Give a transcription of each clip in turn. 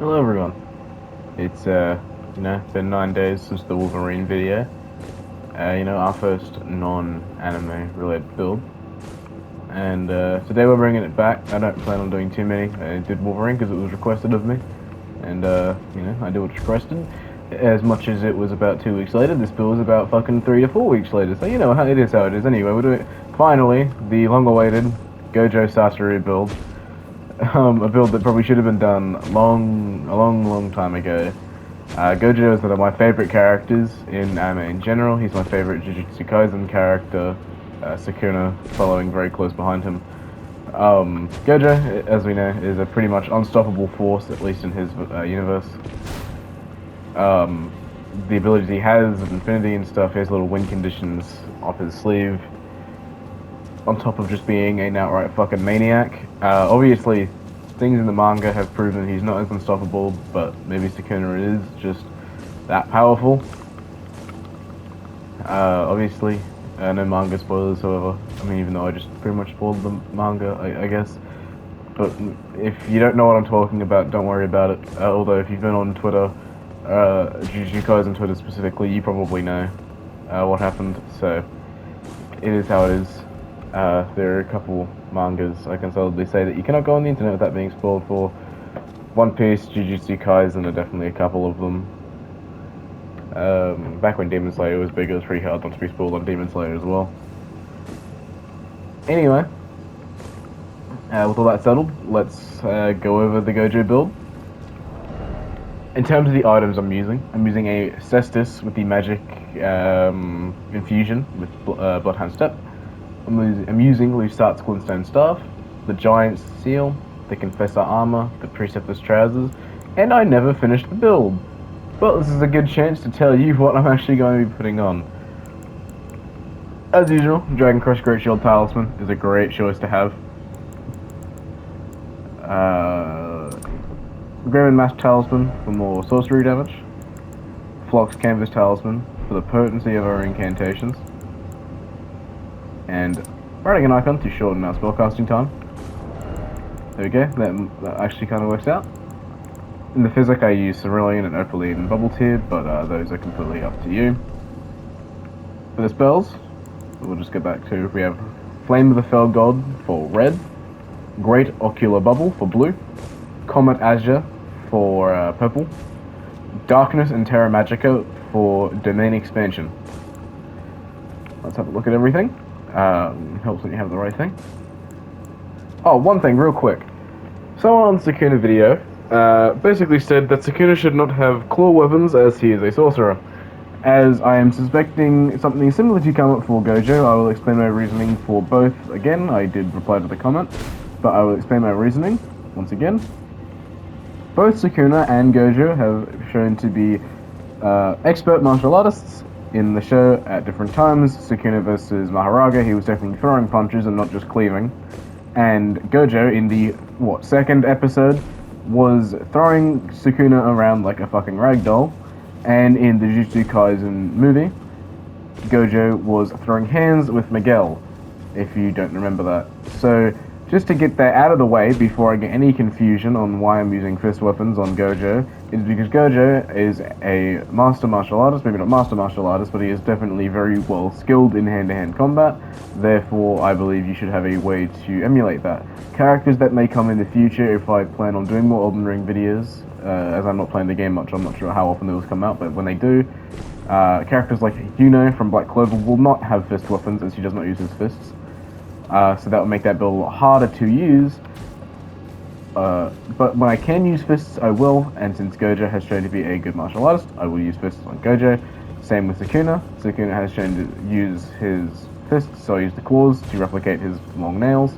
Hello everyone. It's been 9 days since the Wolverine video. Our first non-anime related build. And today we're bringing it back. I don't plan on doing too many. I did Wolverine because it was requested of me. And I did what's requested. As much as it was about 2 weeks later, this build was about fucking 3 to 4 weeks later. So how it is how it is. Anyway, we're doing finally the long-awaited Gojo Sasori build. A build that probably should have been done a long time ago. Gojo is one of my favorite characters in anime in general. He's my favorite Jujutsu Kaisen character. Sukuna following very close behind him. Gojo, as we know, is a pretty much unstoppable force, at least in his universe. The abilities he has of infinity and stuff, he has little win conditions off his sleeve, on top of just being an outright fucking maniac. Obviously, things in the manga have proven he's not as unstoppable, but maybe Sukuna is just that powerful. Obviously, no manga spoilers, however. I mean, even though I just pretty much spoiled the manga, I guess. But if you don't know what I'm talking about, don't worry about it. Although, if you've been on Twitter, Jujutsu Kaisen Twitter specifically, you probably know what happened. So, it is how it is. There are a couple mangas I can solidly say that you cannot go on the internet without being spoiled for. One Piece, Jujutsu Kaisen are definitely a couple of them. Back when Demon Slayer was big, it was pretty hard not to be spoiled on Demon Slayer as well. Anyway, with all that settled, let's go over the Gojo build. In terms of the items I'm using a Cestus with the magic infusion with Bloodhound Step. I'm using Lusat's Glintstone Staff, the Giant's Seal, the Confessor Armor, the Preceptor's Trousers, and I never finished the build. But this is a good chance to tell you what I'm actually going to be putting on. As usual, Dragon Crush Great Shield Talisman is a great choice to have. Grim Mask Talisman for more sorcery damage. Flox Canvas Talisman for the potency of our incantations. And writing an icon to shorten our spellcasting time. There we go, that actually kind of works out. In the physic I use Cerulean and Opaline and Bubble Tiered, but those are completely up to you. For the spells, we'll just go back to, we have Flame of the Fell God for red, Great Ocular Bubble for blue, Comet Azure for purple, Darkness and Terra Magica for domain expansion. Let's have a look at everything. Helps when you have the right thing. Oh, one thing real quick. Someone on Sukuna video basically said that Sukuna should not have claw weapons as he is a sorcerer. As I am suspecting something similar to come up for Gojo, I will explain my reasoning for both. Again, I did reply to the comment, but I will explain my reasoning once again. Both Sukuna and Gojo have shown to be expert martial artists in the show at different times. Sukuna versus Maharaga, he was definitely throwing punches and not just cleaving. And Gojo, in the, second episode, was throwing Sukuna around like a fucking ragdoll. And in the Jujutsu Kaisen movie, Gojo was throwing hands with Miguel, if you don't remember that. So, just to get that out of the way before I get any confusion on why I'm using fist weapons on Gojo, is because Gojo is a master martial artist, maybe not master martial artist, but he is definitely very well skilled in hand-to-hand combat. Therefore, I believe you should have a way to emulate that. Characters that may come in the future, if I plan on doing more Elden Ring videos, as I'm not playing the game much, I'm not sure how often those come out, but when they do, characters like Yuno from Black Clover will not have fist weapons, as he does not use his fists. So that would make that build a lot harder to use. But when I can use fists, I will, and since Gojo has shown to be a good martial artist, I will use fists on Gojo. Same with Sukuna. Sukuna has shown to use his fists, so I use the claws to replicate his long nails.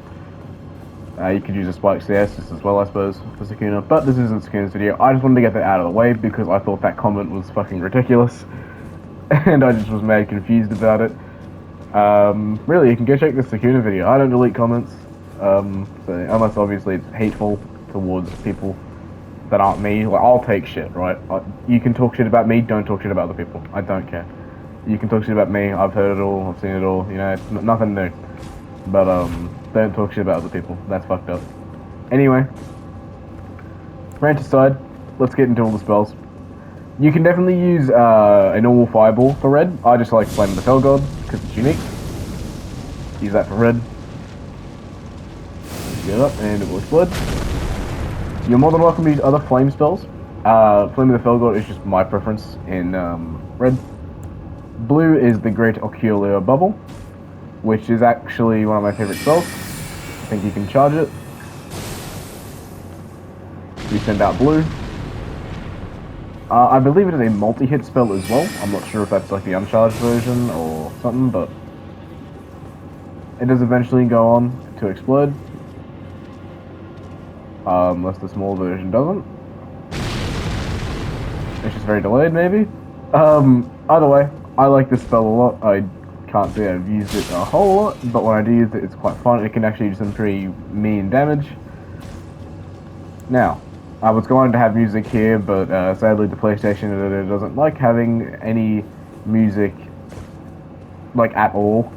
You could use a Spike CS just as well, I suppose, for Sukuna, but this isn't Sukuna's video. I just wanted to get that out of the way because I thought that comment was fucking ridiculous, and I just was mad confused about it. Really, you can go check the Sukuna video. I don't delete comments, so unless obviously it's hateful towards people that aren't me. Like, I'll take shit, right? You can talk shit about me, don't talk shit about other people. I don't care. You can talk shit about me, I've heard it all, I've seen it all, you know, it's nothing new. But, don't talk shit about other people. That's fucked up. Anyway, rant aside, let's get into all the spells. You can definitely use a normal fireball for red. I just like Flame of the Fell God because it's unique. Use that for red. Get it up and it will explode. You're more than welcome to use other flame spells. Flame of the Fell God is just my preference in red. Blue is the Great Ocular Bubble, which is actually one of my favorite spells. I think you can charge it. You send out blue. I believe it is a multi-hit spell as well. I'm not sure if that's like the uncharged version or something, but it does eventually go on to explode. Unless the small version doesn't. It's just very delayed, maybe? Either way, I like this spell a lot. I can't say I've used it a whole lot, but when I do use it, it's quite fun. It can actually do some pretty mean damage. Now, I was going to have music here, but sadly the PlayStation editor doesn't like having any music, like, at all.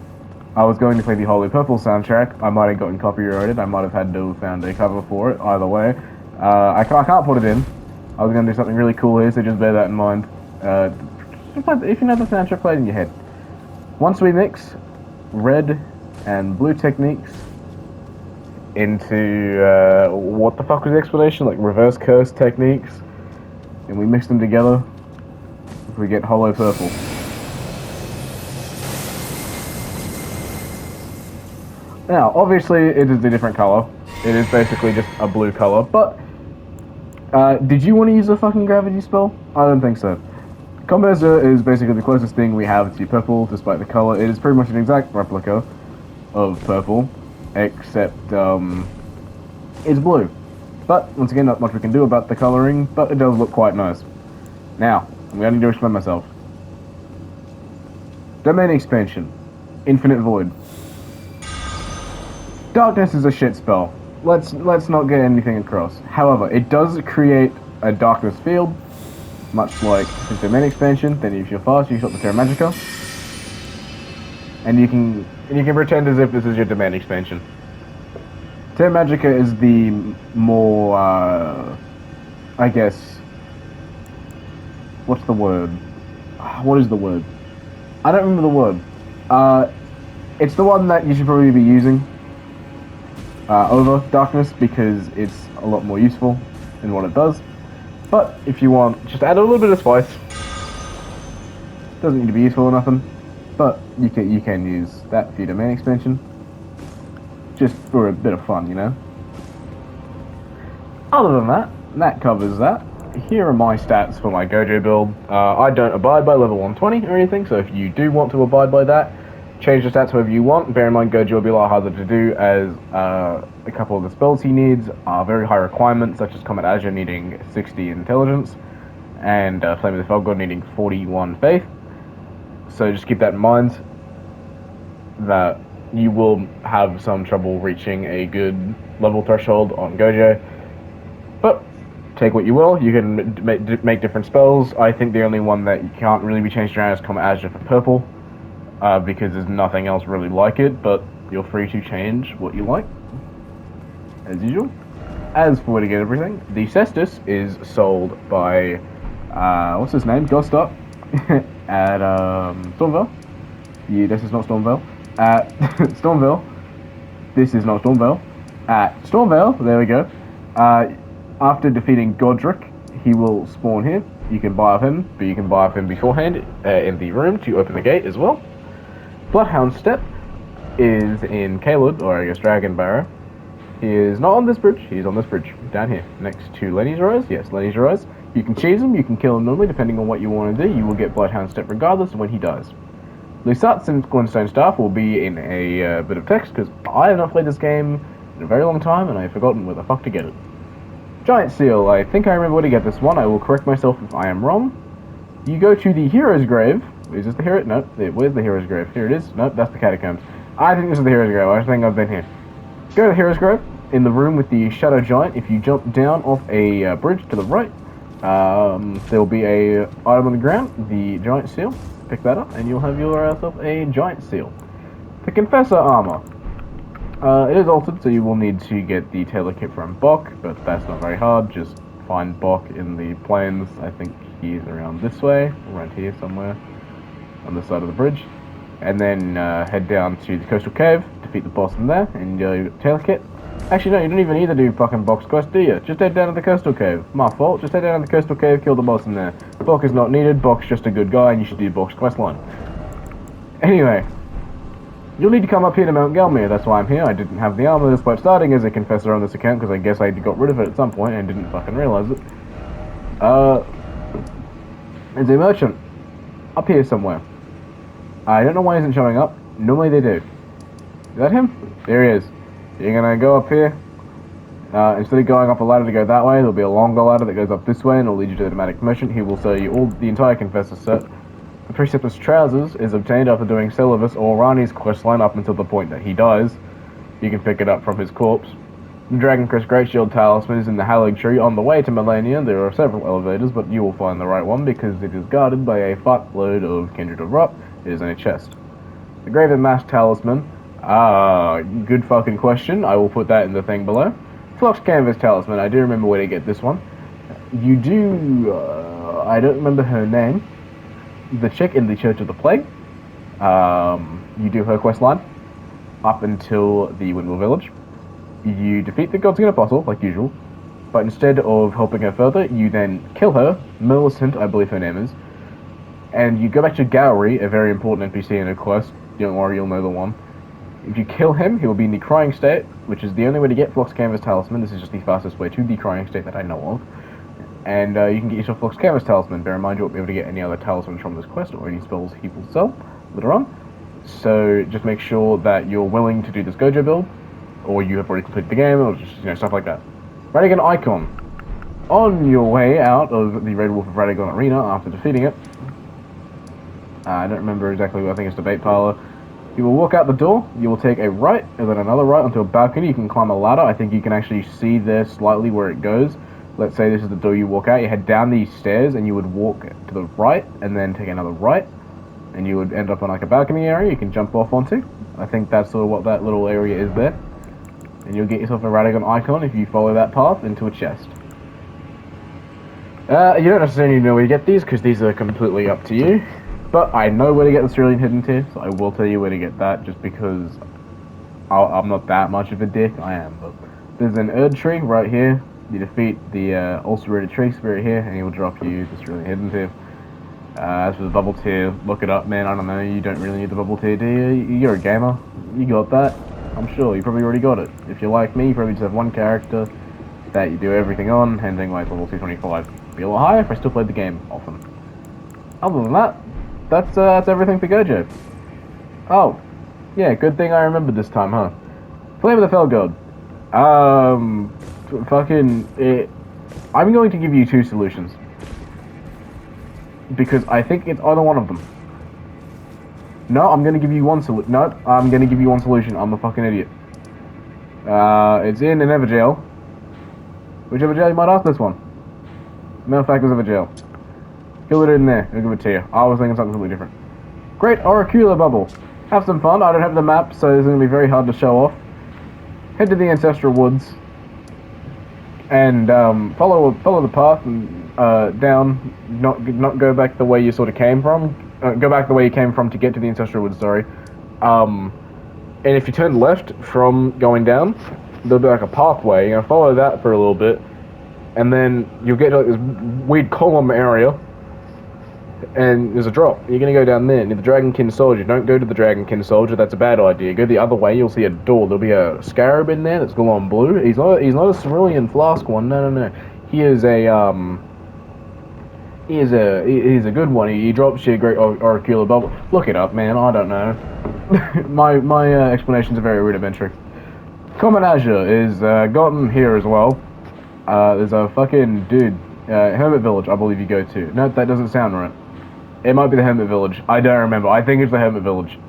I was going to play the Holy Purple soundtrack. I might have gotten copyrighted. I might have had to have found a cover for it. Either way, I can't put it in. I was going to do something really cool here, so just bear that in mind. If you know the soundtrack played in your head. Once we mix red and blue techniques into, what the fuck was the explanation? Like reverse curse techniques. And we mix them together, we get Hollow Purple. Now, obviously, it is a different color. It is basically just a blue color, but did you want to use a fucking gravity spell? I don't think so. Combeza is basically the closest thing we have to purple, despite the color. It is pretty much an exact replica of purple, except it's blue. But, once again, not much we can do about the coloring, but it does look quite nice. Now, I'm going to explain myself. Domain Expansion. Infinite Void. Darkness is a shit spell. Let's not get anything across. However, it does create a darkness field, much like the Domain Expansion. Then if you're fast, you shot the Terra Magica, and you can pretend as if this is your Domain Expansion. Terra Magica is the more, I guess, what's the word? What is the word? I don't remember the word. It's the one that you should probably be using over Darkness, because it's a lot more useful in what it does. But if you want, just add a little bit of spice. Doesn't need to be useful or nothing, but you can use that for your Domain Expansion, just for a bit of fun, you know. Other than that, that covers that. Here are my stats for my Gojo build. I don't abide by level 120 or anything, so if you do want to abide by that, change the stats however you want. Bear in mind, Gojo will be a lot harder to do, as a couple of the spells he needs are very high requirements, such as Combat Azure needing 60 intelligence, and Flame of the Fell God needing 41 faith. So just keep that in mind, that you will have some trouble reaching a good level threshold on Gojo. But take what you will. You can make different spells. I think the only one that you can't really be changed around is Combat Azure for purple, because there's nothing else really like it, but you're free to change what you like, as usual. As for where to get everything, the Cestus is sold by, what's his name? Gostok, at, Stormvale. Yeah, this is not Stormvale. At Stormvale. This is not Stormvale. At Stormvale, there we go. After defeating Godric, he will spawn here. You can buy off him, but you can buy off him beforehand in the room to open the gate as well. Bloodhound Step is in Caelid, or I guess Dragon Barrow. He is not on this bridge, he's on this bridge, down here, next to Lenny's Rise. Yes, Lenny's Rise. You can cheese him, you can kill him normally, depending on what you want to do. You will get Bloodhound Step regardless of when he dies. Lusat's and Cornerstone Staff will be in a bit of text, because I have not played this game in a very long time, and I've forgotten where the fuck to get it. Giant Seal, I think I remember where to get this one. I will correct myself if I am wrong. You go to the Hero's Grave. Is this the hero? No, where's the Hero's Grave? Here it is. Nope, that's the Catacombs. I think this is the Hero's Grave. I think I've been here. Go to the Hero's Grave, in the room with the Shadow Giant. If you jump down off a bridge to the right, there will be a item on the ground, the Giant Seal. Pick that up, and you'll have yourself a Giant Seal. The Confessor Armor. It is altered, so you will need to get the Tailor Kit from Bok, but that's not very hard. Just find Bok in the plains. I think he's around this way, around here somewhere, on this side of the bridge. And then head down to the coastal cave, defeat the boss in there, and you tailor kit. Actually, no, you don't even need to do fucking Bok's quest, do you? Just head down to the coastal cave. My fault. Just head down to the coastal cave, kill the boss in there. Bok is not needed. Bok's just a good guy, and you should do Bok's quest line. Anyway, you'll need to come up here to Mount Gelmir. That's why I'm here. I didn't have the armor despite starting as a confessor on this account, because I guess I got rid of it at some point and didn't fucking realize it. There's a merchant up here somewhere. I don't know why he isn't showing up. Normally they do. Is that him? There he is. You're gonna go up here. Instead of going up a ladder to go that way, there'll be a longer ladder that goes up this way and it'll lead you to the Dramatic Merchant. He will sell you all the entire Confessor set. The Preceptor's Trousers is obtained after doing Celavis or Rani's questline up until the point that he dies. You can pick it up from his corpse. The Dragon Crest Great Shield Talisman is in the Halig Tree on the way to Melania. There are several elevators, but you will find the right one because it is guarded by a fuckload of Kindred of Rot. It is in a chest. The Graven Mask Talisman. Good fucking question. I will put that in the thing below. Flux Canvas Talisman. I do remember where to get this one. You do... I don't remember her name. The chick in the Church of the Plague. You do her quest line up until the Windmill Village. You defeat the Godskin Apostle, like usual, but instead of helping her further, you then kill her, Millicent, I believe her name is, and you go back to Gowry, a very important NPC in her quest. Don't worry, you'll know the one. If you kill him, he will be in the Crying State, which is the only way to get Flux Canvas Talisman. This is just the fastest way to the Crying State that I know of. And you can get yourself Flux Canvas Talisman. Bear in mind you won't be able to get any other talismans from this quest or any spells he will sell later on. So just make sure that you're willing to do this Gojo build, or you have already completed the game, or just, stuff like that. Radagon Icon. On your way out of the Red Wolf of Radagon Arena after defeating it, I don't remember exactly what, I think it's the bait parlor. You will walk out the door, you will take a right, and then another right onto a balcony. You can climb a ladder. I think you can actually see there slightly where it goes. Let's say this is the door you walk out, you head down these stairs, and you would walk to the right, and then take another right, and you would end up on like a balcony area you can jump off onto. I think that's sort of what that little area is there. And you'll get yourself a Radagon Icon if you follow that path into a chest. You don't necessarily know where you get these, because these are completely up to you. But I know where to get the Cerulean Hidden Tier, so I will tell you where to get that, just because I'm not that much of a dick. I am, but there's an Erd Tree right here. You defeat the Ulcerated Tree Spirit here, and he will drop you the Cerulean Hidden Tier. As for the Bubble Tier, look it up, man. I don't know, you don't really need the Bubble Tier, do you? You're a gamer. You got that. I'm sure you probably already got it. If you're like me, you probably just have one character that you do everything on, ending like level 225. Be a little higher if I still played the game often. Other than that, that's everything for Gojo. Oh, yeah, good thing I remembered this time, huh? Flame of the Fell God. I'm going to give you two solutions. Because I think it's either one of them. No, I'm gonna give you one solution. No, I'm gonna give you one solution. I'm a fucking idiot. It's in an Everjail. Which Everjail you might ask this one? Malefactor's Everjail. Kill it in there. I'll give it to you. I was thinking something completely different. Great Auricular Bubble. Have some fun. I don't have the map, so it's gonna be very hard to show off. Head to the Ancestral Woods. And follow the path and down. Not go back the way you sort of came from. Go back the way you came from to get to the Ancestral Woods, sorry. And if you turn left from going down, there'll be like a pathway. You're gonna follow that for a little bit, and then you'll get to like this weird column area, and there's a drop. You're gonna go down there, near the Dragonkin Soldier. Don't go to the Dragonkin Soldier, that's a bad idea. Go the other way, you'll see a door. There'll be a scarab in there that's glowing blue. He's not a Cerulean Flask one, no. He is a, He's a good one. He drops you a great auricular bubble. Look it up, man. I don't know. my explanations are very rudimentary. Common Azure is gotten here as well. There's a fucking dude, Hermit Village, I believe you go to. No, that doesn't sound right. It might be the Hermit Village. I don't remember. I think it's the Hermit Village.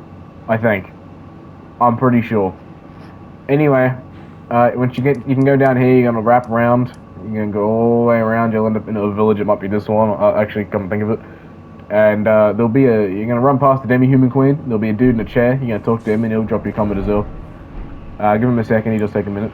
I think. I'm pretty sure. Anyway, once you can go down here. You're gonna wrap around. You're gonna go all the way around. You'll end up in a village. It might be this one. Actually, come and think of it. And there'll be you're gonna run past the Demi-Human Queen. There'll be a dude in a chair. You're gonna talk to him, and he'll drop your comment as well. Give him a second. He'll just take a minute.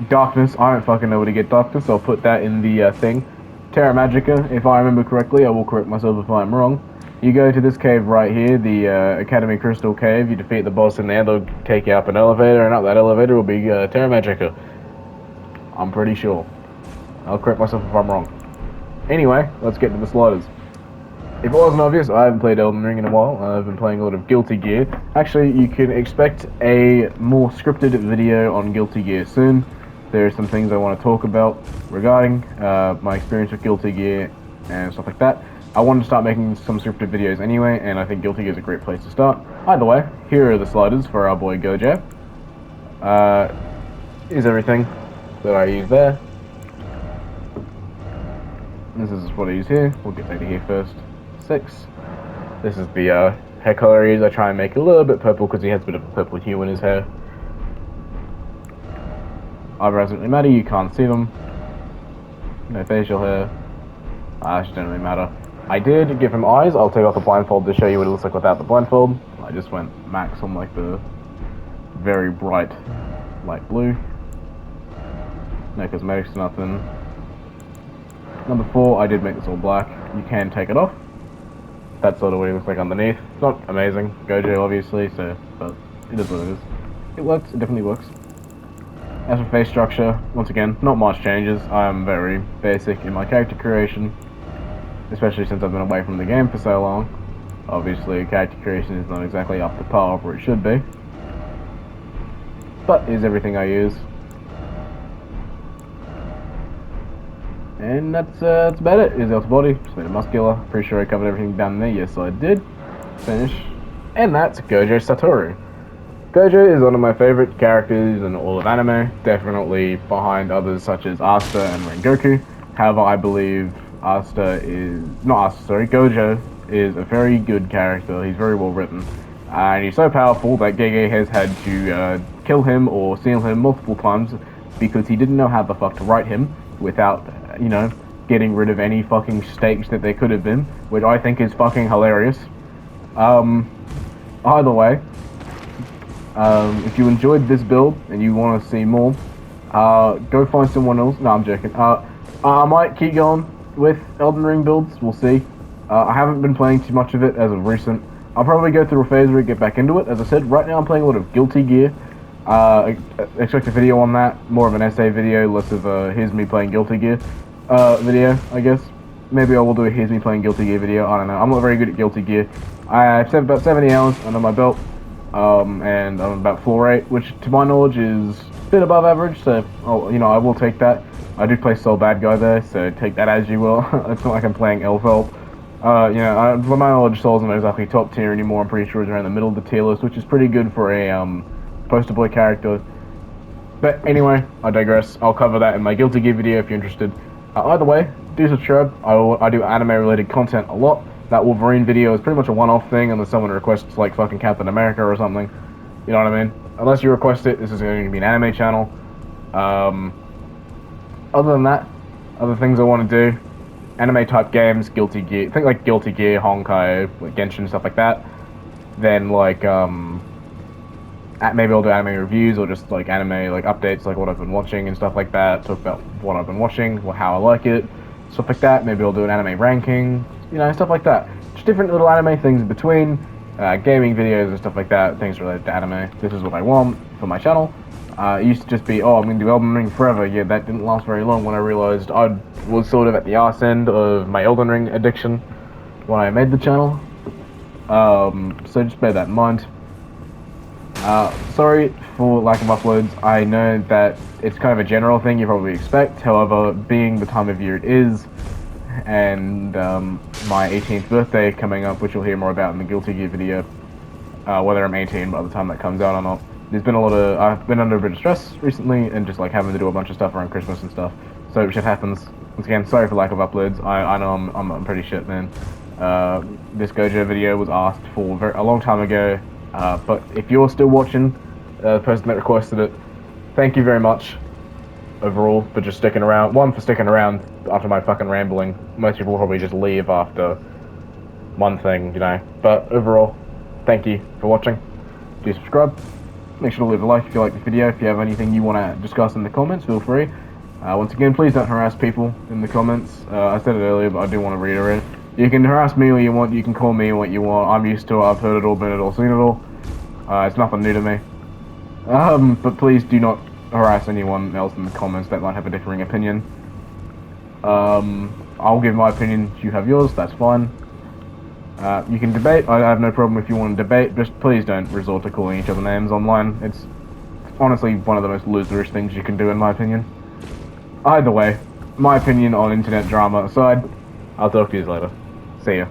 Darkness, I don't fucking know where to get Darkness, I'll put that in the thing. Terra Magica, if I remember correctly, I will correct myself if I'm wrong. You go to this cave right here, the Academy Crystal Cave, you defeat the boss in there, they'll take you up an elevator, and up that elevator will be Terra Magica. I'm pretty sure. I'll correct myself if I'm wrong. Anyway, let's get to the sliders. If it wasn't obvious, I haven't played Elden Ring in a while. I've been playing a lot of Guilty Gear. Actually, you can expect a more scripted video on Guilty Gear soon. There are some things I want to talk about regarding my experience with Guilty Gear and stuff like that. I wanted to start making some scripted videos anyway, and I think Guilty Gear is a great place to start. Either way, here are the sliders for our boy Gojo. Here's everything that I use there. This is what I use here. We'll get back to here first. 6. This is the hair color I use. I try and make it a little bit purple because he has a bit of a purple hue in his hair. Eyebrows don't really matter, you can't see them. No facial hair. Actually don't really matter. I did give him eyes. I'll take off the blindfold to show you what it looks like without the blindfold. I just went max on like the very bright light blue. No cosmetics, nothing. Number 4, I did make this all black. You can take it off. That's sort of what he looks like underneath. It's not amazing. Gojo, obviously, so, but it is what it is. It works, it definitely works. As for face structure, once again, not much changes. I am very basic in my character creation, especially since I've been away from the game for so long. Obviously, character creation is not exactly up to par where it should be, but is everything I use. And that's about it. Here's the outer body. Just made it muscular. Pretty sure I covered everything down there. Yes, I did. Finish. And that's Gojo Satoru. Gojo is one of my favorite characters in all of anime. Definitely behind others such as Asta and Rengoku. However, I believe Gojo is a very good character. He's very well written. And he's so powerful that Gege has had to kill him or seal him multiple times because he didn't know how the fuck to write him without, you know, getting rid of any fucking stakes that there could have been, which I think is fucking hilarious. Either way, if you enjoyed this build and you want to see more, go find someone else. No, I'm joking. I might keep going with Elden Ring builds. We'll see. I haven't been playing too much of it as of recent. I'll probably go through a phase where I get back into it. As I said, right now I'm playing a lot of Guilty Gear. Expect a video on that, more of an essay video, less of a here's me playing Guilty Gear video, I guess. Maybe I will do a here's me playing Guilty Gear video, I don't know. I'm not very good at Guilty Gear. I've spent about 70 hours under my belt, and I'm about floor 8, which to my knowledge is a bit above average, so, you know, I will take that. I do play Soul Bad Guy there, so take that as you will. It's not like I'm playing Elfhelp. You know, to my knowledge, Soul's not exactly top tier anymore. I'm pretty sure it's around the middle of the tier list, which is pretty good for a, poster boy character. But anyway, I digress. I'll cover that in my Guilty Gear video if you're interested. Either way, do subscribe. I do anime related content a lot. That Wolverine video is pretty much a one-off thing unless someone requests like fucking Captain America or something. You know what I mean? Unless you request it, this is going to be an anime channel. Other than that, other things I want to do, anime type games, Guilty Gear, think like Guilty Gear, Honkai, like Genshin, stuff like that. Then like maybe I'll do anime reviews or just like anime like updates, like what I've been watching and stuff like that. Talk about what I've been watching, how I like it, stuff like that. Maybe I'll do an anime ranking, you know, stuff like that. Just different little anime things in between, gaming videos and stuff like that, things related to anime. This is what I want for my channel. It used to just be, oh, I'm going to do Elden Ring forever. Yeah, that didn't last very long when I realized I was sort of at the arse end of my Elden Ring addiction when I made the channel. So just bear that in mind. Sorry for lack of uploads. I know that it's kind of a general thing you probably expect. However, being the time of year it is, and my 18th birthday coming up, which you'll hear more about in the Guilty Gear video, whether I'm 18 by the time that comes out or not. There's been I've been under a bit of stress recently, and just like having to do a bunch of stuff around Christmas and stuff. So shit happens. Once again, sorry for lack of uploads. I know I'm pretty shit, man. This Gojo video was asked for a long time ago. But if you're still watching, the person that requested it, thank you very much, overall, for just sticking around. One, for sticking around after my fucking rambling. Most people will probably just leave after one thing, you know. But overall, thank you for watching. Do subscribe. Make sure to leave a like if you like the video. If you have anything you want to discuss in the comments, feel free. Once again, please don't harass people in the comments. I said it earlier, but I do want to reiterate. You can harass me all you want, you can call me what you want. I'm used to it, I've heard it all, been it all, seen it all. It's nothing new to me. But please do not harass anyone else in the comments that might have a differing opinion. I'll give my opinion, you have yours, that's fine. You can debate, I have no problem if you want to debate, just please don't resort to calling each other names online. It's honestly one of the most loserish things you can do in my opinion. Either way, my opinion on internet drama aside, I'll talk to you later. See ya.